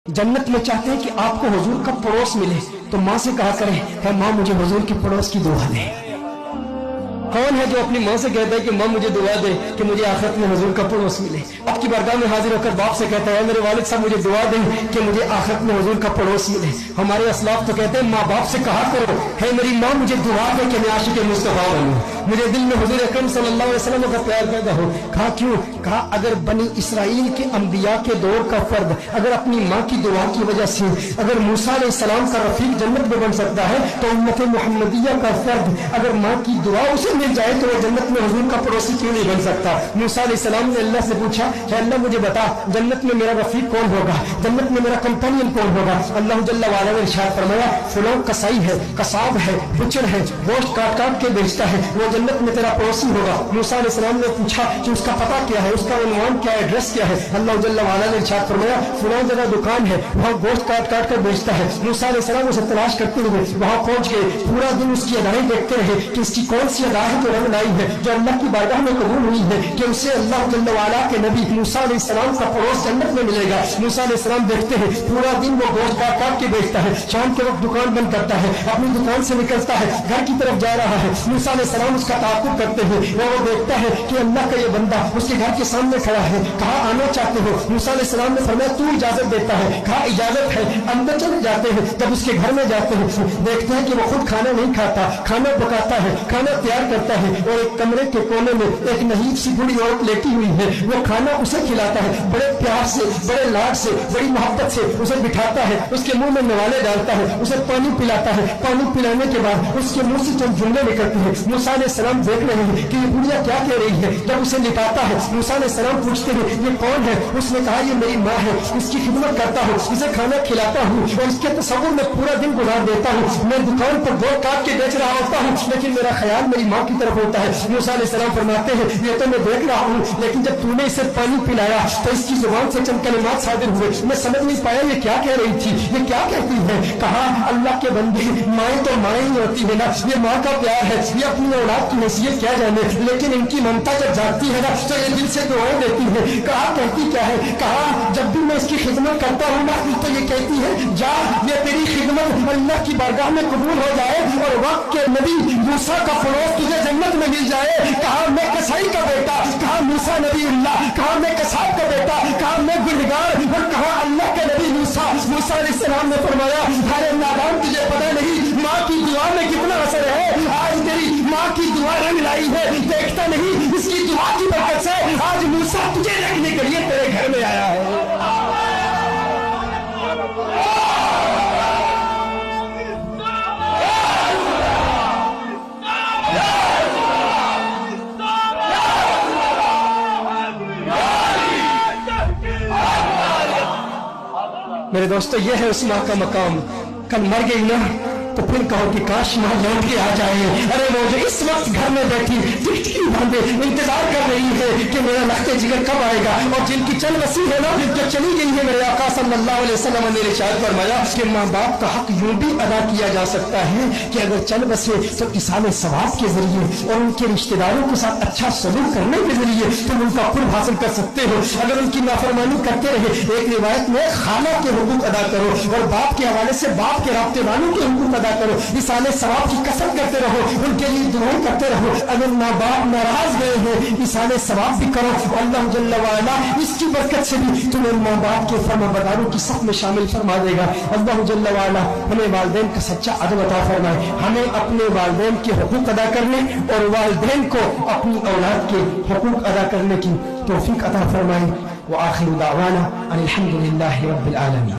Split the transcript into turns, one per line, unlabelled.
जन्नत में चाहते हैं कि आपको हुजूर का पड़ोस मिले तो माँ से कहा करें, है माँ मुझे हुजूर की पड़ोस की दुआ दे। कौन है जो अपनी माँ से कहता है कि माँ मुझे दुआ दे कि मुझे आखिरत में हुजूर का पड़ोस मिले। आपकी बारगाह में हाजिर होकर बाप से कहता है मेरे वालिद साहब मुझे दुआ दें कि मुझे आखिरत में हुजूर का पड़ोस मिले। हमारे असलाफ तो कहते हैं माँ बाप से कहा करो, है मेरी माँ मुझे दुआ दे कि मैं आशिक मुस्तफा बनूं, मुझे दिल में हुजूर अकरम सल्लल्लाहु अलैहि वसल्लम का प्यार पैदा हो। कहा क्यों? कहा अगर बनी इसराइल के अंबिया के दौर का फर्द अगर अपनी माँ की दुआ की वजह से अगर मूसा अलैहिस्सलाम का रफीक जन्नत में बन सकता है तो उम्मत मुहम्मदिया का फर्द अगर माँ की दुआ उसे मिल जाए तो वो जन्नत में हुजूर का पड़ोसी क्यों नहीं बन सकता। मूसा अलैहिस्सलाम ने अल्लाह से पूछा, अल्लाह मुझे बता जन्नत में मेरा रफीक कौन होगा, जन्नत में मेरा कंपेनियन कौन होगा। अल्लाह जल्ला वाला ने इरशाद फरमाया फुलां कसाई है, कसाब है, बुचर है, गोश्त काट काट के बेचता है, वो जन्नत में तेरा पड़ोसी होगा। मूसा अलैहिस्सलाम ने पूछा कि उसका पता क्या है, उसका उन्वान क्या है, एड्रेस क्या है। अल्लाह जल्ला वाला ने इरशाद फरमाया फुलां जगह दुकान है, वहाँ गोश्त काट काट कर बेचता है। मूसा अलैहिस्सलाम उसे तलाश करते हुए वहाँ पहुंच गए, पूरा दिन उसकी अदाएं देखते रहे कि इसकी कौन सी अदा है जो रंग लाई है, जो अल्लाह की बारगाह में कबूल हुई है कि उसे अल्लाह जल्ला वाला के नबी मूसा अलैहिस्सलाम का पड़ोस जन्नत में मिलेगा। मूसा अलैहिस्सलाम देखते हैं पूरा दिन वो गोश्त काट काट के बेचता है, शाम के वक्त दुकान बंद करता है, अपनी दुकान से निकलता है, घर की तरफ जा रहा है। मूसा अलैहिस्सलाम उसका ताक़ुब करते हैं, वो देखता है कि अल्लाह का ये बंदा उसके घर के सामने खड़ा है, कहा आना चाहते हो। मूसा अलैहिस्सलाम ने फरमाया तू इजाजत देता है, कहा इजाजत है। अंदर चले जाते हैं, जब उसके घर में जाते हैं देखते हैं कि वो खुद खाना नहीं खाता, खाना पकाता है, खाना तैयार करता है और एक कमरे के कोने में एक नहीब सी बूढ़ी औरत लेटी हुई है, वो खाना उसे खिलाता है, बड़े प्यार से, बड़े लाड से, बड़ी मोहब्बत से उसे बिठाता है, उसके मुंह में नवाले डालता है, उसे पानी पिलाता है। पानी पिलाने के बाद उसके मुंह से चंद जुमले निकलते हैं। मूसा अलैहिस्सलाम देख रहे हैं कि ये बुढ़िया क्या कह रही है। जब उसे लिटाता है मूसा अलैहिस्सलाम पूछते हैं ये कौन है। उसने कहा ये मेरी माँ है, इसकी खिदमत करता हूँ, इसे खाना खिलाता हूँ और इसके तसव्वुर में पूरा दिन गुजार देता हूँ। मैं दुकान पर गोश्त काट के बेच रहा होता हूँ लेकिन मेरा ख्याल मेरी माँ की तरफ होता है। मूसा अलैहिस्सलाम फरमाते हैं ये तो मैं देख रहा हूँ लेकिन जब तूने इसे पानी पिलाया तो इसकी जुबान से चंद कलिमात सादिर हुए, मैं समझ नहीं पाया ये क्या कह रही थी, ये क्या कहती है। कहा अल्लाह के बंदे माएँ तो माएँ ही होती है ना, ये माँ का प्यार है, ये अपनी औलाद की हैसियत क्या जाने, लेकिन इनकी ममता जब जागती है ना तो ये दिल से दुआएं देती है। कहा कहती क्या है, कहा जब भी मैं इसकी खिदमत करता हूँ ना तो ये कहती है जा ये तेरी खिदमत अल्लाह की बारगाह में कबूल हो जाए और वक्त के नबी मूसा का पड़ोस तुझे जन्नत में मिल जाए। कहा मैं कसाई का बेटा, कहा मूसा नबी अल्लाह, कहा मैं कसाब का बेटा, कहा मैं गुनहगार और कहा अल्लाह के नबी मूसा। मूसा अलैहिस्सलाम ने फरमाया अरे नादान तुझे पता नहीं माँ की दुआ में कितना असर है। आज तेरी माँ की दुआ रंग लाई है, देखता नहीं इसकी दुआ की बरकत से आज मूसा तुझे रखने के लिए तेरे घर में आया है। मेरे दोस्तों ये है उस माँ का मकाम। कल मर गई ना तो फिर कहो कि काश माँ लौट के आ जाए। अरे वो जो इस वक्त घर में बैठी टिकटी बांधे इंतजार कर रही है कि मेरा लखते जिगर कब आएगा, और जिनकी चल वसी है ना जो चली गई है, मेरे आका सल्लल्लाहु अलैहि वसल्लम ने इरशाद फरमाया कि माँ बाप का हक यूं भी अदा किया जा सकता है कि अगर चल बसे तो इसाले सवाब के जरिए और उनके रिश्तेदारों के साथ अच्छा सलूक करने के जरिए तुम उनका कुर्ब हासिल कर सकते हो। अगर उनकी नाफरमानी करते रहे, एक रिवायत में खाला के हुकूक अदा करो और बाप के हवाले से बाप के राब्ते वालों के हुकूक अदा करो, इसाले सवाब की कसरत करते रहो, उनके लिए दुआएं करते रहो। अगर माँ बाप नाराज गए हैं इसाले सवाब भी करो, अल्लाह जल्ला वाला इसकी बरकत से भी तुम्हें माँ बाप के फरमाबरदारों की सब में शामिल फरमा देगा। अल्लाह जल्ला वाला हमें वालिदैन का सच्चा अदब अता फरमाए, हमें अपने वालिदैन के हुकूक अदा करने और वालिदैन को अपनी औलाद के हुकूक अदा करने की तौफीक अता फरमाए। व आखिर दावाना अनिल हम्दुलिल्लाहि रब्बिल आलमीन।